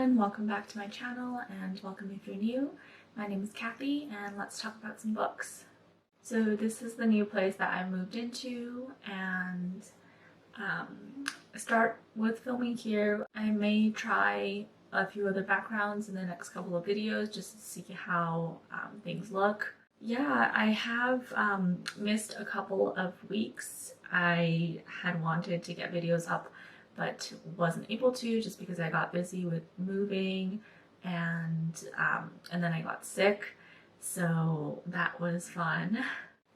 everyone, welcome back to my channel and welcome if you're new. My name is Kathy and let's talk about some books. So this is the new place that I moved into and start with filming here. I may try a few other backgrounds in the next couple of videos just to see how things look. Yeah, I have missed a couple of weeks. I had wanted to get videos up but wasn't able to just because I got busy with moving and then I got sick, so that was fun.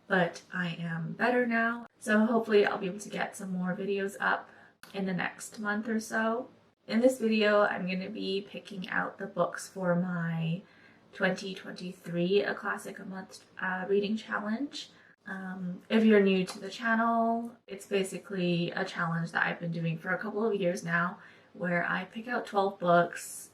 But I am better now, so hopefully I'll be able to get some more videos up in the next month or so. In this video, I'm going to be picking out the books for my 2023 A Classic a Month reading challenge. If you're new to the channel, it's basically a challenge that I've been doing for a couple of years now, where I pick out 12 books,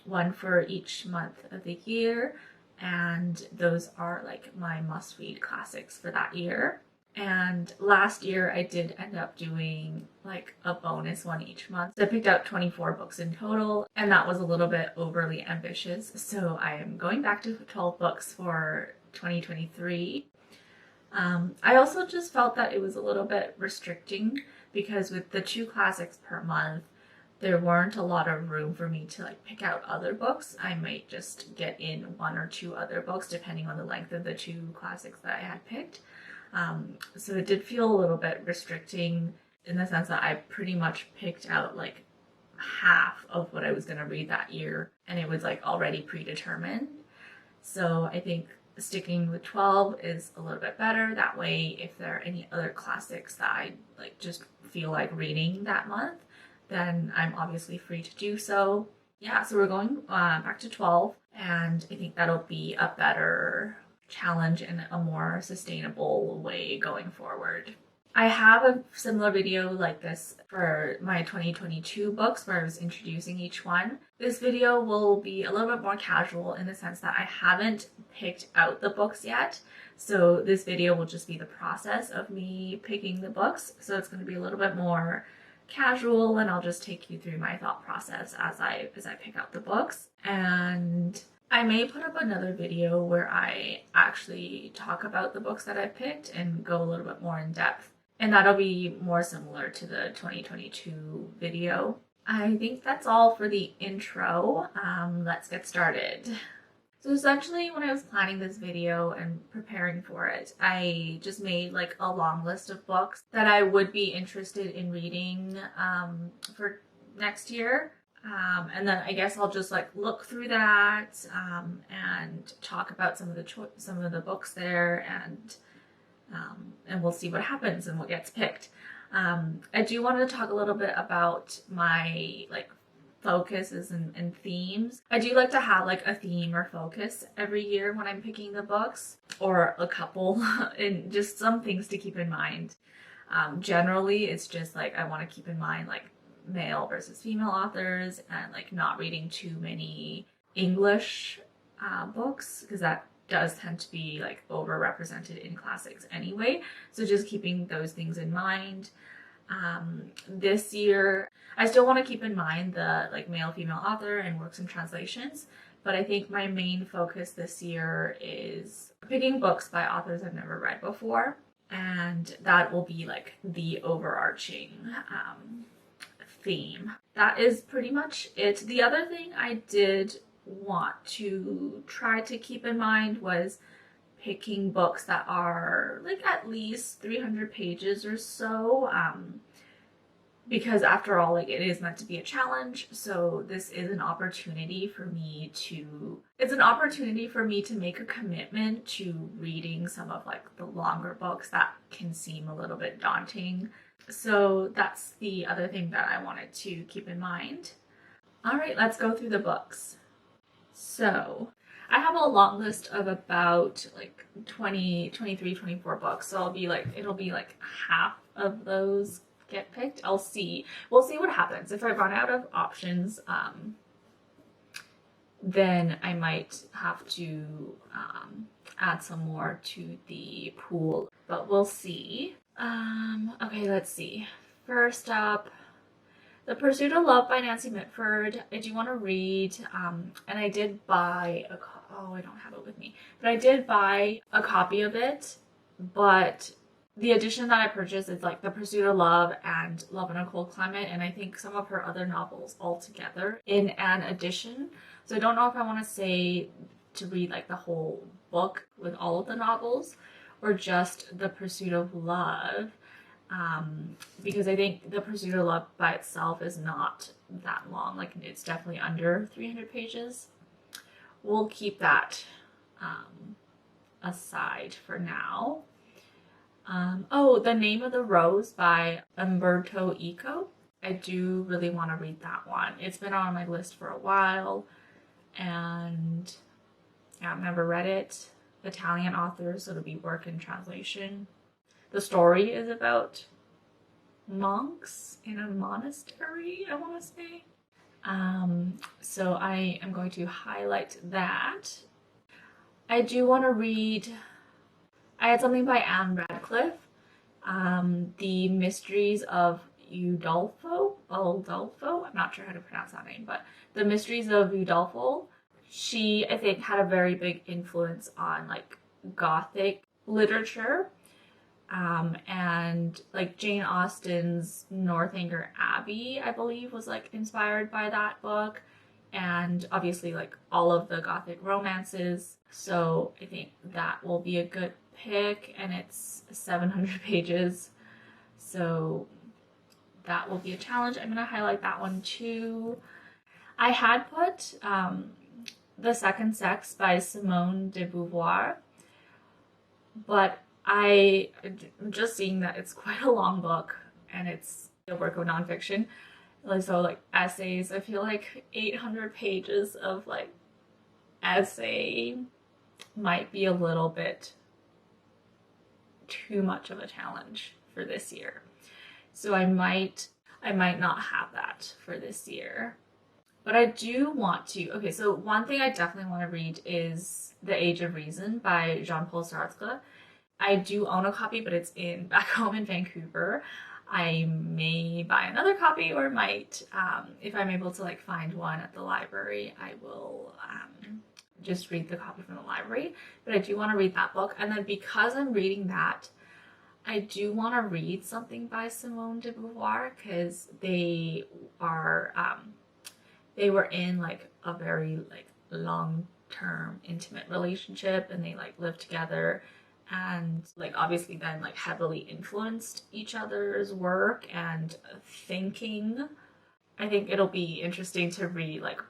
one for each month of the year, and those are like my must-read classics for that year. And last year I did end up doing like a bonus one each month. So I picked out 24 books in total, and that was a little bit overly ambitious. So I am going back to 12 books for 2023. I also just felt that it was a little bit restricting because with the 2 classics per month, there weren't a lot of room for me to like pick out other books. I might just get in 1 or 2 other books depending on the length of the 2 classics that I had picked. So it did feel a little bit restricting in the sense that I pretty much picked out like half of what I was going to read that year, and it was like already predetermined. So I think sticking with 12 is a little bit better. That way, if there are any other classics that I like just feel like reading that month, then I'm obviously free to do so. Yeah, so we're going back to 12, and I think that'll be a better challenge and a more sustainable way going forward. I have a similar video like this for my 2022 books where I was introducing each one. This video will be a little bit more casual in the sense that I haven't picked out the books yet. So this video will just be the process of me picking the books. So it's going to be a little bit more casual, and I'll just take you through my thought process as I pick out the books. And I may put up another video where I actually talk about the books that I picked and go a little bit more in depth. And that'll be more similar to the 2022 video. I think that's all for the intro. Let's get started. So essentially, when I was planning this video and preparing for it, I just made like a long list of books that I would be interested in reading for next year. And then I guess I'll just like look through that and talk about some of the books there, and we'll see what happens and what gets picked. I do want to talk a little bit about my like focuses and themes. I do like to have like a theme or focus every year when I'm picking the books, or a couple, and just some things to keep in mind. Generally, it's just like I want to keep in mind like male versus female authors and like not reading too many English books, because that does tend to be like overrepresented in classics anyway. So just keeping those things in mind. This year, I still want to keep in mind the like male female author and works and translations, but I think my main focus this year is picking books by authors I've never read before, and that will be like the overarching theme. That is pretty much it. The other thing I did want to try to keep in mind was picking books that are like at least 300 pages or so, because after all, like, it is meant to be a challenge. So this is an opportunity for me to make a commitment to reading some of like the longer books that can seem a little bit daunting. So that's the other thing that I wanted to keep in mind. All right, let's go through the books. So I have a long list of about like 23, 24 books. So it'll be like half of those get picked. We'll see what happens. If I run out of options, then I might have to add some more to the pool, but we'll see. Okay, let's see. First up, The Pursuit of Love by Nancy Mitford. I do want to read, and I did buy oh, I don't have it with me, but I did buy a copy of it, but the edition that I purchased is like The Pursuit of Love and Love in a Cold Climate, and I think some of her other novels all together in an edition. So I don't know if I want to say to read like the whole book with all of the novels or just The Pursuit of Love, because I think The Pursuit of Love by itself is not that long. Like, it's definitely under 300 pages. We'll keep that aside for now. Oh, The Name of the Rose by Umberto Eco. I do really want to read that one. It's been on my list for a while, and yeah, I've never read it. Italian author, so it'll be work in translation. The story is about monks in a monastery, I want to say. So I am going to highlight that. I do want to read, I had something by Anne Radcliffe, The Mysteries of Udolpho, I'm not sure how to pronounce that name, but The Mysteries of Udolpho. She, I think, had a very big influence on like Gothic literature. And like Jane Austen's Northanger Abbey, I believe, was like inspired by that book, and obviously like all of the Gothic romances. So I think that will be a good pick, and it's 700 pages, so that will be a challenge. I'm gonna highlight that one too. I had put The Second Sex by Simone de Beauvoir, but I'm just seeing that it's quite a long book, and it's a work of nonfiction. So like essays, I feel like 800 pages of like essay might be a little bit too much of a challenge for this year. So I might not have that for this year. But I do want to. Okay, so one thing I definitely want to read is The Age of Reason by Jean-Paul Sartre. I do own a copy, but it's back home in Vancouver. I may buy another copy, or might, if I'm able to like find one at the library, I will just read the copy from the library. But I do want to read that book. And then because I'm reading that, I do want to read something by Simone de Beauvoir, because they were in like a very like long-term intimate relationship, and they like lived together, and like obviously then like heavily influenced each other's work and thinking. I think it'll be interesting to read like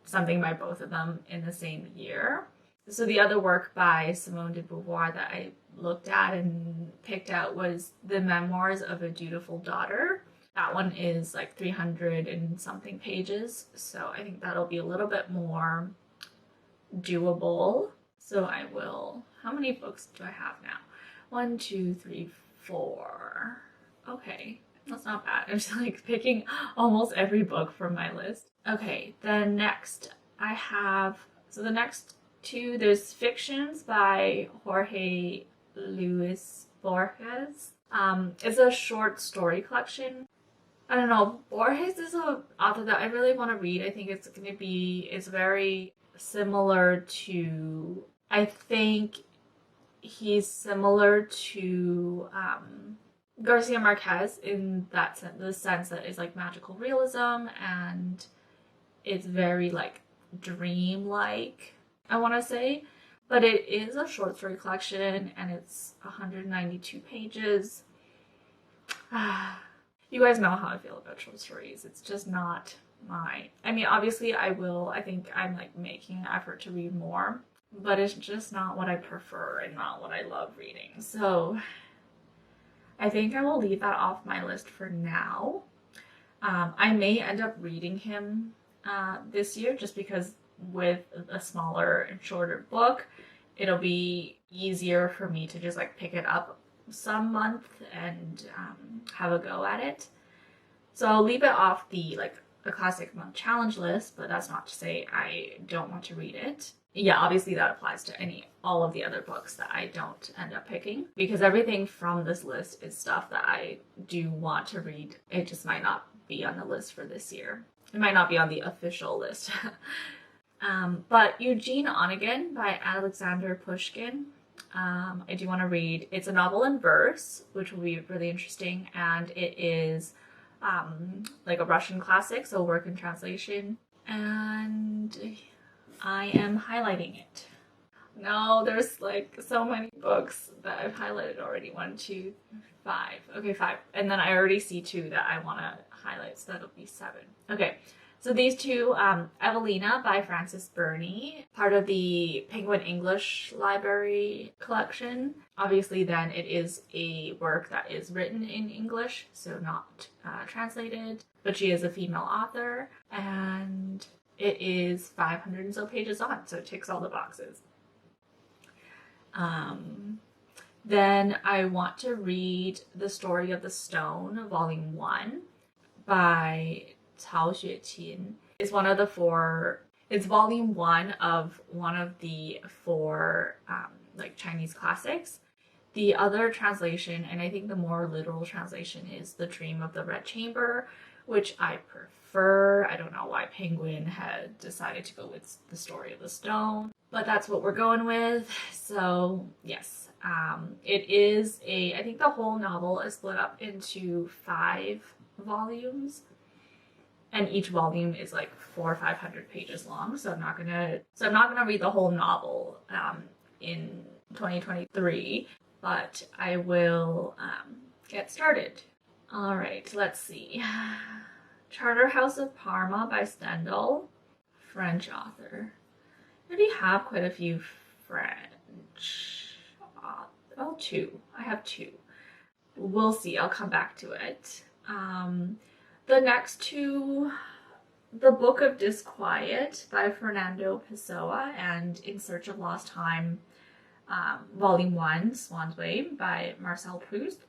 something by both of them in the same year. So the other work by Simone de Beauvoir that I looked at and picked out was The Memoirs of a Dutiful Daughter. That one is like 300 and something pages, so I think that'll be a little bit more doable. So I will, how many books do I have now? 1, 2, 3, 4. Okay, that's not bad. I'm just like picking almost every book from my list. Okay, then next I have, so the next two, there's Fictions by Jorge Luis Borges. It's a short story collection. I don't know, Borges is an author that I really want to read. I think it's very similar to, I think he's similar to Garcia Marquez in that sense, the sense that it's like magical realism, and it's very like dream-like, I want to say. But it is a short story collection, and it's 192 pages. You guys know how I feel about short stories. It's just not I mean, obviously I think I'm like making an effort to read more, but it's just not what I prefer and not what I love reading. So I think I will leave that off my list for now. I may end up reading him this year, just because with a smaller and shorter book, it'll be easier for me to just like pick it up some month and have a go at it. So I'll leave it off the like a classic month challenge list, but that's not to say I don't want to read it. Yeah, obviously that applies to all of the other books that I don't end up picking, because everything from this list is stuff that I do want to read. It just might not be on the list for this year. It might not be on the official list. But Eugene Onegin by Alexander Pushkin, I do want to read. It's a novel in verse, which will be really interesting, and it is like a Russian classic, so work in translation, and I am highlighting it. No, there's like so many books that I've highlighted already. 1, 2, 5. Okay, 5. And then I already see 2 that I want to highlight, so that'll be 7. Okay, so these 2, Evelina by Frances Burney, part of the Penguin English Library collection. Obviously, then it is a work that is written in English, so not translated, but she is a female author, and it is 500 and so pages on, so it ticks all the boxes. Then I want to read The Story of the Stone, Volume 1 by Cao Xueqin. It's one of the 4, it's Volume 1 of one of the 4 like Chinese classics. The other translation, and I think the more literal translation, is The Dream of the Red Chamber, which I prefer. I don't know why Penguin had decided to go with The Story of the Stone, but that's what we're going with. So yes, it is I think the whole novel is split up into 5 volumes, and each volume is like 400 or 500 pages long. So I'm not gonna read the whole novel in 2023, but I will get started. All right, let's see. Charterhouse of Parma by Stendhal, French author. I already have quite a few French. Oh, 2. I have 2. We'll see. I'll come back to it. The next 2, The Book of Disquiet by Fernando Pessoa and In Search of Lost Time, Volume 1, Swan's Way by Marcel Proust.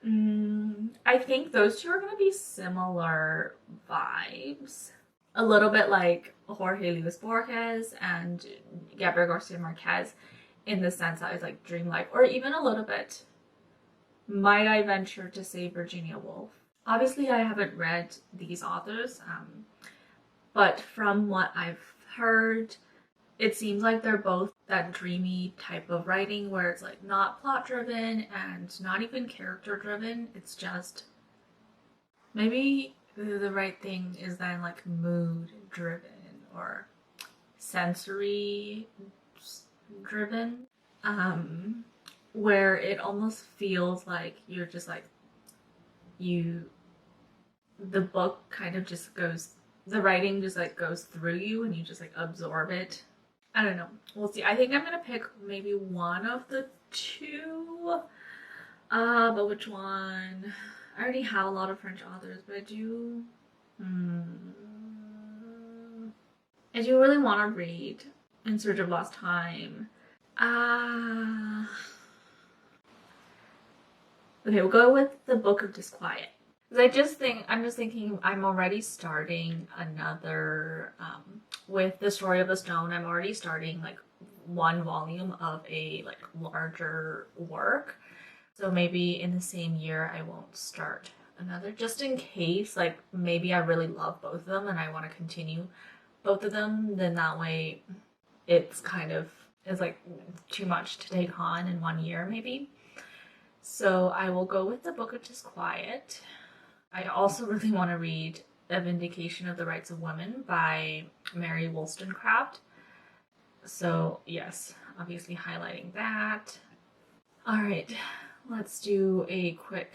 I think those 2 are going to be similar vibes. A little bit like Jorge Luis Borges and Gabriel Garcia Marquez, in the sense that it's like dreamlike, or even a little bit, might I venture to say, Virginia Woolf. Obviously, I haven't read these authors, but from what I've heard, it seems like they're both that dreamy type of writing where it's like not plot driven and not even character driven. It's just, maybe the right thing is then like mood driven or sensory driven, where it almost feels like you're just like, the book kind of just goes, the writing just like goes through you and you just like absorb it. I don't know. We'll see. I think I'm gonna pick maybe one of the 2. But which one? I already have a lot of French authors, but I do really want to read In Search of Lost Time. Okay, we'll go with The Book of Disquiet. Because I'm just thinking I'm already starting another, with The Story of the Stone, I'm already starting like 1 volume of a like larger work. So maybe in the same year I won't start another, just in case, like maybe I really love both of them and I want to continue both of them, then that way it's like too much to take on in 1 year maybe. So I will go with The Book of Disquiet. I also really want to read A Vindication of the Rights of Women by Mary Wollstonecraft. So yes, obviously highlighting that. All right, let's do a quick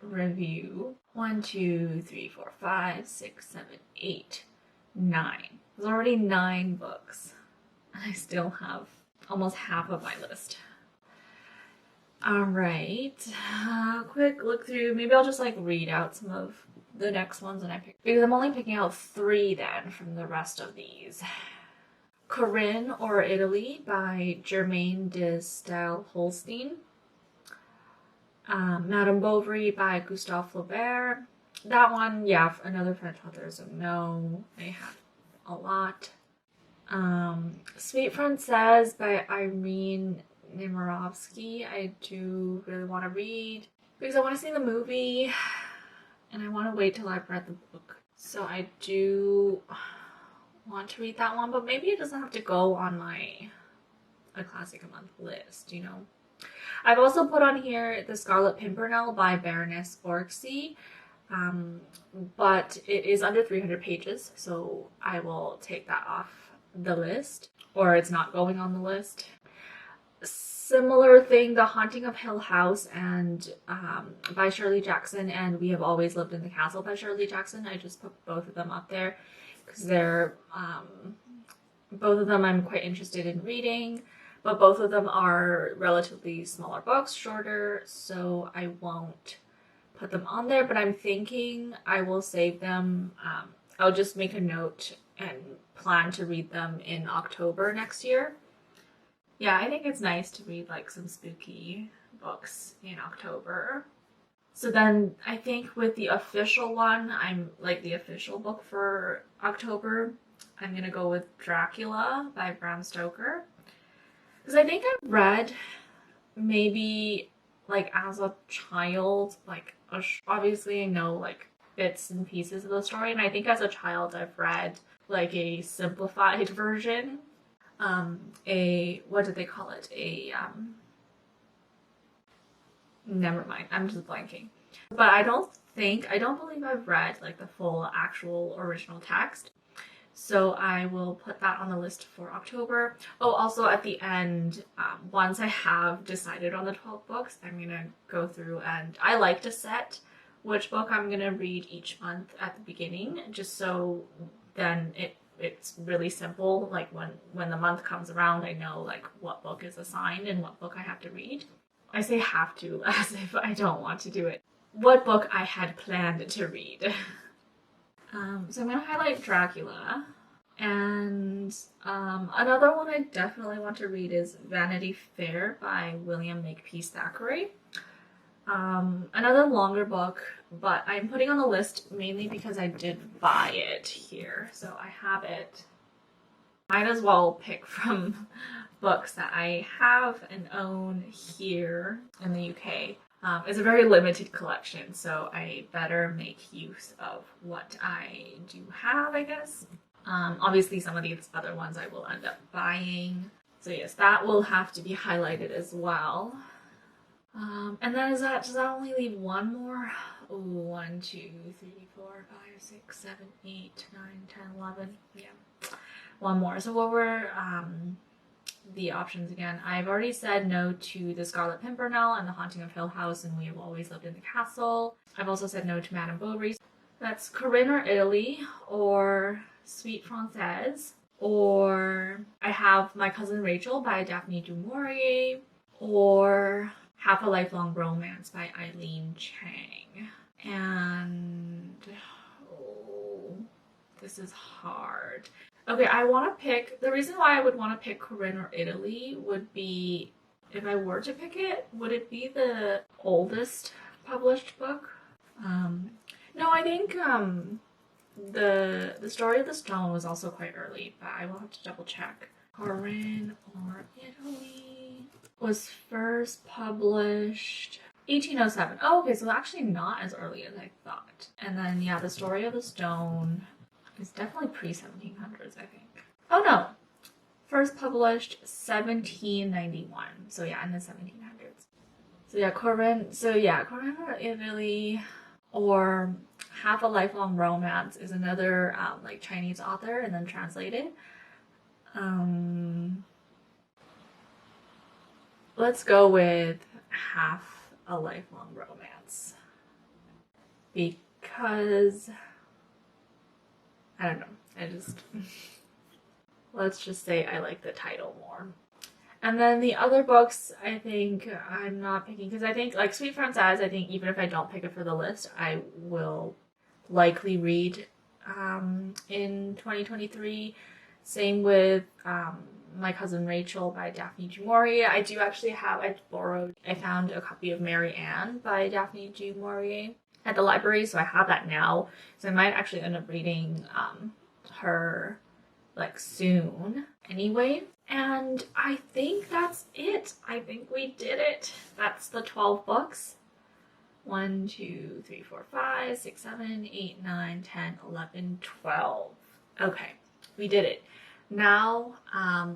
review. 1, 2, 3, 4, 5, 6, 7, 8, 9. There's already 9 books. I still have almost half of my list. All right, quick look through. Maybe I'll just like read out some of the next ones that I picked, because I'm only picking out 3 then from the rest of these. Corinne or Italy by Germaine de Stael Holstein. Madame Bovary by Gustave Flaubert. that one, yeah, another French author, so no, I have a lot. Sweet Princess by Irene Nemirovsky, I do really want to read because I want to see the movie and I want to wait till I've read the book. So I do want to read that one, but maybe it doesn't have to go on my A Classic a Month list, you know? I've also put on here The Scarlet Pimpernel by Baroness Orczy, but it is under 300 pages, so I will take that off the list, or it's not going on the list. Similar thing, The Haunting of Hill House and by Shirley Jackson and We Have Always Lived in the Castle by Shirley Jackson. I just put both of them up there because they're both of them I'm quite interested in reading, but both of them are relatively smaller books, shorter, so I won't put them on there, but I'm thinking I will save them. I'll just make a note and plan to read them in October next year. Yeah, I think it's nice to read like some spooky books in October. So then I think with the official one, I'm like the official book for October, I'm gonna go with Dracula by Bram Stoker. Because I think I've read maybe like as a child, like obviously I know like bits and pieces of the story, and I think as a child I've read like a simplified version. What did they call it? Never mind, I'm just blanking. But I don't believe I've read like the full actual original text. So I will put that on the list for October. Oh, also at the end, once I have decided on the 12 books, I'm gonna go through and I like to set which book I'm gonna read each month at the beginning, just so then it's really simple. Like when the month comes around, I know like what book is assigned and what book I have to read. I say have to as if I don't want to do it. What book I had planned to read. So I'm gonna highlight Dracula, and another one I definitely want to read is Vanity Fair by William Makepeace Thackeray. Another longer book, but I'm putting on the list mainly because I did buy it here, so I have it. Might as well pick from books that I have and own here in the UK. It's a very limited collection, so I better make use of what I do have, I guess. Obviously, some of these other ones I will end up buying. So yes, that will have to be highlighted as well. And then does that only leave one more? Ooh, 1, 2, 3, 4, 5, 6, 7, 8, 9, 10, 11. Yeah, one more. So what were the options again? I've already said no to The Scarlet Pimpernel and The Haunting of Hill House and We Have Always Lived in the Castle. I've also said no to Madame Bovary. That's Corinne or Italy, or Sweet Française, or I have My Cousin Rachel by Daphne du Maurier, or Half a Lifelong Romance by Eileen Chang. And this is hard. Okay, I want to pick, the reason why I would want to pick Corinne or Italy would be, if I were to pick it, would it be the oldest published book? No, I think the Story of the Stone was also quite early, but I will have to double check. Corinne or Italy was first published 1807. Oh, okay, so actually not as early as I thought. And then, yeah, The Story of the Stone is definitely pre-1700s, I think. Oh, no. First published 1791. So, yeah, in the 1700s. So, yeah, Corinne or Italy, or Half a Lifelong Romance is another, like, Chinese author and then translated. Let's go with Half a Lifelong Romance. Because I don't know. Let's just say I like the title more. And then the other books, I think I'm not picking, because I think, like Sweet Française, I think even if I don't pick it for the list, I will likely read in 2023. Same with My Cousin Rachel by Daphne du Maurier. I found a copy of Mary Ann by Daphne du Maurier. at the library, so I have that now. So I might actually end up reading her like soon anyway. And I think that's it. I think we did it. That's the 12 books. 1, 2, 3, 4, 5, 6, 7, 8, 9, 10, 11, 12. Okay, we did it. Now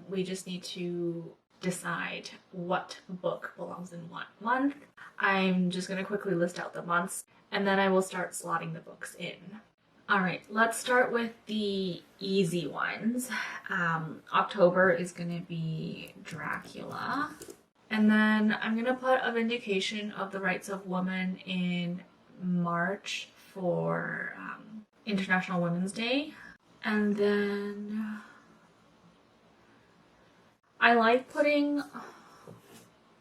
we just need to decide what book belongs in what month. I'm just going to quickly list out the months and then I will start slotting the books in. All right, let's start with the easy ones. October is going to be Dracula. And then I'm going to put A Vindication of the Rights of Women in March for International Women's Day. And then I like putting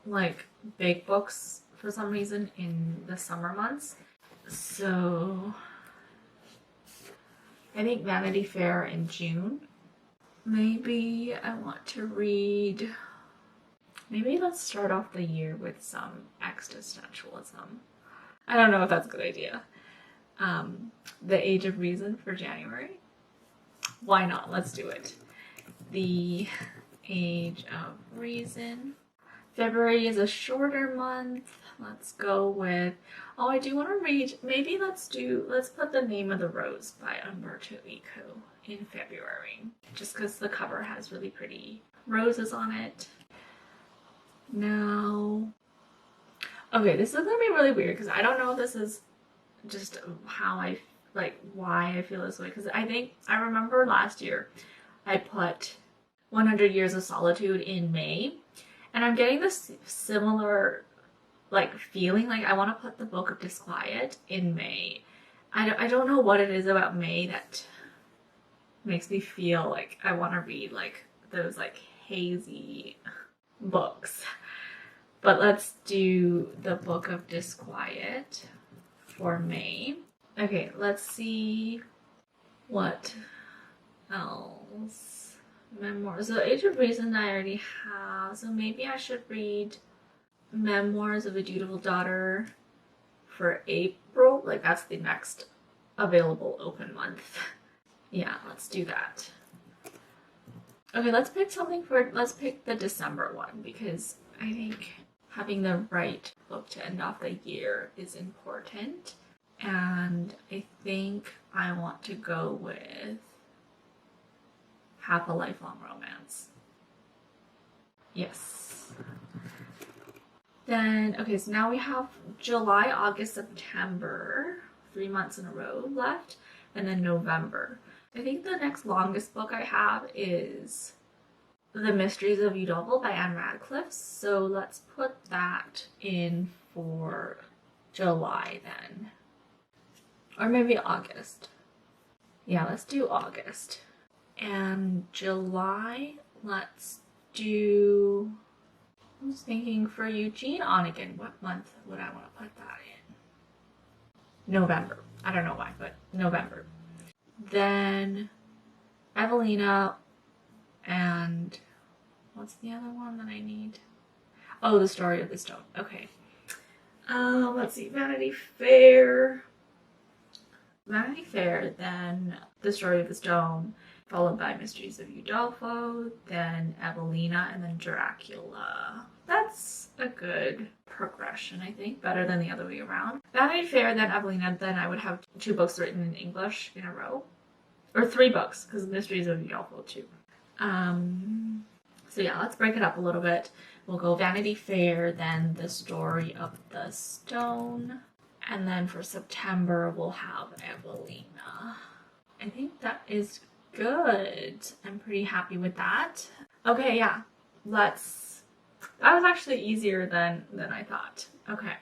like big books for some reason in the summer months. So I think Vanity Fair in June. Maybe I want to read... Maybe let's start off the year with some existentialism. I don't know if that's a good idea. The Age of Reason for January. Why not? Let's do it. The Age of Reason. February is a shorter month. Let's go with... Oh, I do want to read... Maybe let's put The Name of the Rose by Umberto Eco in February. Just because the cover has really pretty roses on it. Now, okay, this is gonna be really weird because I don't know if this is just how I, like, why I feel this way. Because I remember last year I put 100 Years of Solitude in May, and I'm getting this similar, like, feeling like I want to put the Book of Disquiet in May. I don't know what it is about May that makes me feel like I want to read, like, those, like, hazy books. But let's do the Book of Disquiet for May. Okay, let's see what else. Memoirs. So Age of Reason I already have. So maybe I should read Memoirs of a Dutiful Daughter for April. Like, that's the next available open month. Yeah, let's do that. Okay, let's pick the December one because I think having the right book to end off the year is important. And I think I want to go with Half a Lifelong Romance. Yes. Then, okay, so now we have July, August, September, 3 months in a row left, and then November. I think the next longest book I have is The Mysteries of Udolpho by Anne Radcliffe. So let's put that in for July then. Or maybe August. Yeah, let's do August. And July, let's do... I was thinking for Eugene Onegin, what month would I want to put that in? November. I don't know why, but November. Then Evelina and what's the other one that I need? Oh, The Story of the Stone. Okay. Let's see. Vanity Fair, then The Story of the Stone, followed by Mysteries of Udolpho, then Evelina, and then Dracula. That's a good progression, I think. Better than the other way around. Vanity Fair, then Evelina, then I would have 2 books written in English in a row. Or 3 books, because Mysteries of Udolpho too. So yeah, let's break it up a little bit. We'll go Vanity Fair, then The Story of the Stone. And then for September, we'll have Evelina. I think that is good. I'm pretty happy with that. Okay, yeah. That was actually easier than I thought. Okay.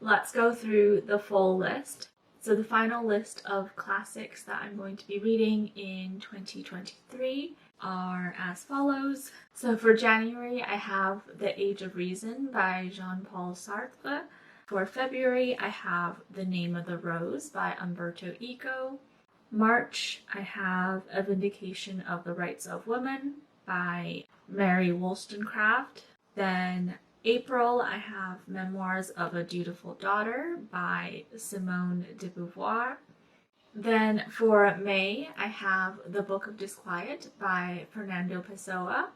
Let's go through the full list. So the final list of classics that I'm going to be reading in 2023 are as follows. So for January, I have The Age of Reason by Jean-Paul Sartre. For February, I have The Name of the Rose by Umberto Eco. March, I have A Vindication of the Rights of Women by Mary Wollstonecraft. Then April, I have Memoirs of a Dutiful Daughter by Simone de Beauvoir. Then for May, I have The Book of Disquiet by Fernando Pessoa.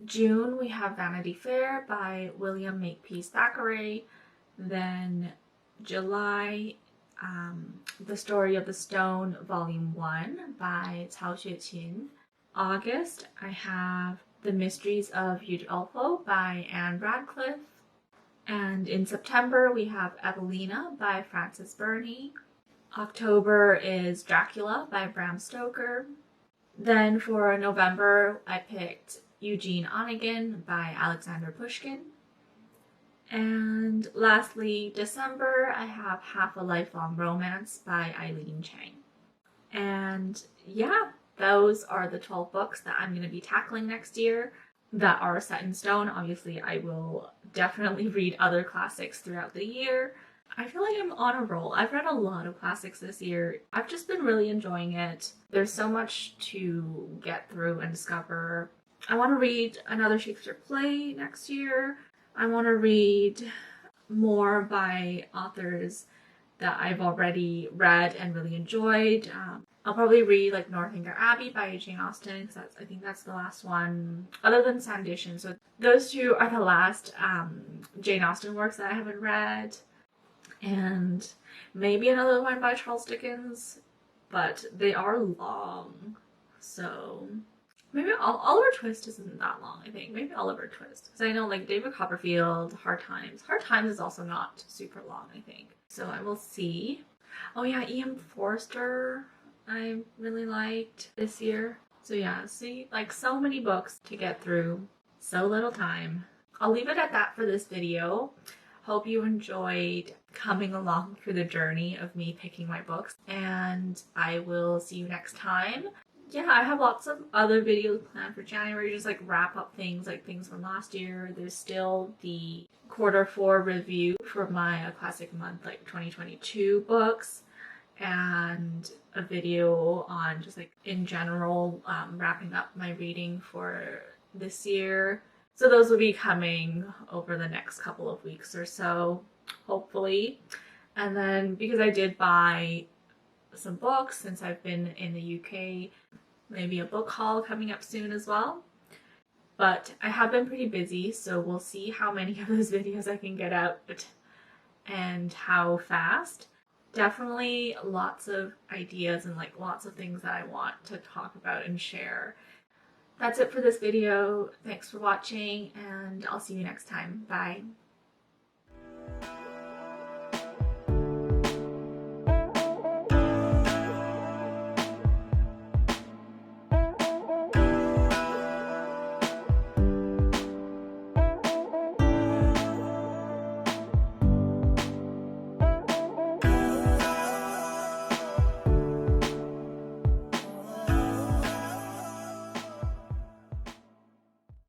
June, we have Vanity Fair by William Makepeace Thackeray. Then July, The Story of the Stone, Volume 1 by Cao Xueqin. August, I have The Mysteries of Udolpho by Anne Radcliffe. And in September, we have Evelina by Frances Burney. October is Dracula by Bram Stoker. Then for November, I picked Eugene Onegin by Alexander Pushkin. And lastly, December, I have Half a Lifelong Romance by Eileen Chang. And yeah, those are the 12 books that I'm going to be tackling next year that are set in stone. Obviously, I will definitely read other classics throughout the year. I feel like I'm on a roll. I've read a lot of classics this year. I've just been really enjoying it. There's so much to get through and discover. I want to read another Shakespeare play next year. I want to read more by authors that I've already read and really enjoyed. I'll probably read like Northanger Abbey by Jane Austen because I think that's the last one other than Sandation. So those two are the last Jane Austen works that I haven't read. And maybe another one by Charles Dickens, but they are long. So maybe Oliver Twist isn't that long, I think. Maybe Oliver Twist. Because I know like David Copperfield, Hard Times. Hard Times is also not super long, I think. So I will see. Oh yeah, E.M. Forster I really liked this year. So yeah, see, like so many books to get through. So little time. I'll leave it at that for this video. Hope you enjoyed coming along through the journey of me picking my books, and I will see you next time. Yeah, I have lots of other videos planned for January, just like wrap up things like things from last year. There's still the Q4 review for my Classic Month like 2022 books, and a video on just like in general wrapping up my reading for this year. So those will be coming over the next couple of weeks or so, hopefully. And then because I did buy some books since I've been in the UK, maybe a book haul coming up soon as well. But I have been pretty busy, so we'll see how many of those videos I can get out and how fast. Definitely lots of ideas and like lots of things that I want to talk about and share. That's it for this video. Thanks for watching, and I'll see you next time. Bye.